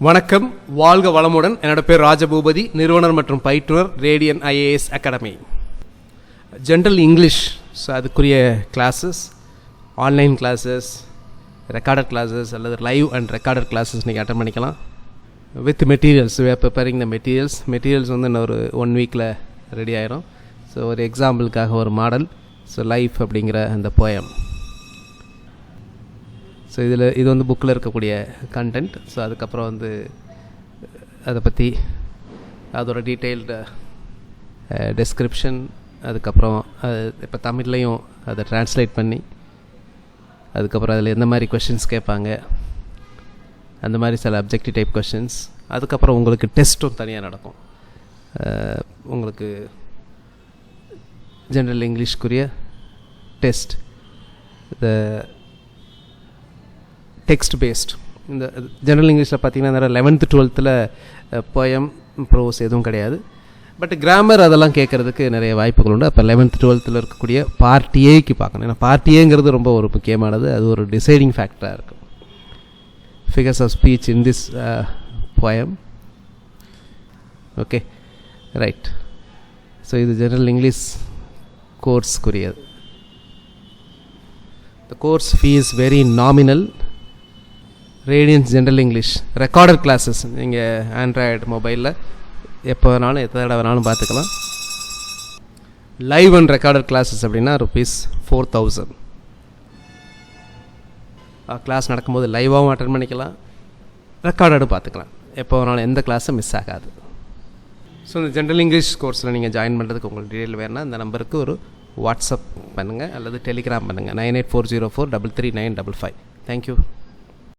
வணக்கம், வாழ்க வளமுடன். என்னோட பேர் ராஜபூபதி, நிறுவனர் மற்றும் பயிற்றுனர், Radian IAS academy. General English, so அதுக்குரிய classes, online classes, recorded classes அல்லது லைவ் அண்ட் ரெக்கார்டட் கிளாஸஸ் நீங்கள் அட்டன் பண்ணிக்கலாம். With materials, we are preparing the materials வந்து இன்னும் ஒரு 1 வீக்கில் ரெடி ஆயிரும். ஸோ ஒரு எக்ஸாம்பிளுக்காக ஒரு மாடல், ஸோ லைஃப் அப்படிங்கிற அந்த போயம். ஸோ இது வந்து புக்கில் இருக்கக்கூடிய கண்டென்ட். ஸோ அதுக்கப்புறம் வந்து அதை பற்றி அதோட டீட்டெயில்டு டெஸ்கிரிப்ஷன், அதுக்கப்புறம் இப்போ தமிழ்லையும் அதை ட்ரான்ஸ்லேட் பண்ணி, அதுக்கப்புறம் அதில் எந்த மாதிரி கொஷின்ஸ் கேட்பாங்க, அந்த மாதிரி சில அப்ஜெக்டிவ் டைப் கொஷின்ஸ். அதுக்கப்புறம் உங்களுக்கு டெஸ்ட்டும் தனியாக நடக்கும். உங்களுக்கு ஜென்ரல் இங்கிலீஷ்க்குரிய டெஸ்ட், இந்த டெக்ஸ்ட் பேஸ்ட். இந்த ஜென்ரல் இங்கிலீஷில் பார்த்தீங்கன்னா நிறைய 11th 12th போயம் ப்ரோஸ் எதுவும் கிடையாது. பட் கிராமர் அதெல்லாம் கேட்குறதுக்கு நிறைய வாய்ப்புகள் உண்டு. அப்போ 11th 12th இருக்கக்கூடிய பார்ட் ஏக்கு பார்க்கணும். ஏன்னா பார்ட் ஏங்கிறது ரொம்ப ஒரு முக்கியமானது. அது ஒரு டிசைடிங் ஃபேக்டராக இருக்கும். Figures of speech in this poem. Okay, right. So இது ஜென்ரல் இங்கிலீஷ் கோர்ஸ்க்குரியது. The course fee is very nominal. Radian's general English recorded classes நீங்கள் ஆண்ட்ராய்டு மொபைலில் எப்போ வேணாலும் எத்தனை தடவை வேணாலும் பார்த்துக்கலாம். லைவ் அண்ட் ரெக்கார்டட் கிளாஸஸ் அப்படின்னா ₹4,000. கிளாஸ் நடக்கும்போது லைவாகவும் அட்டன் பண்ணிக்கலாம், ரெக்கார்டடும் பார்த்துக்கலாம். எப்போ வேணாலும் எந்த கிளாஸும் மிஸ் ஆகாது. ஸோ இந்த ஜென்ரல் இங்கிலீஷ் கோர்ஸில் நீங்கள் ஜாயின் பண்ணுறதுக்கு உங்களுக்கு டீட்டெயில் வேணுன்னா இந்த நம்பருக்கு ஒரு வாட்ஸ்அப் பண்ணுங்கள் அல்லது டெலிகிராம் பண்ணுங்கள். 9840433955. தேங்க்யூ.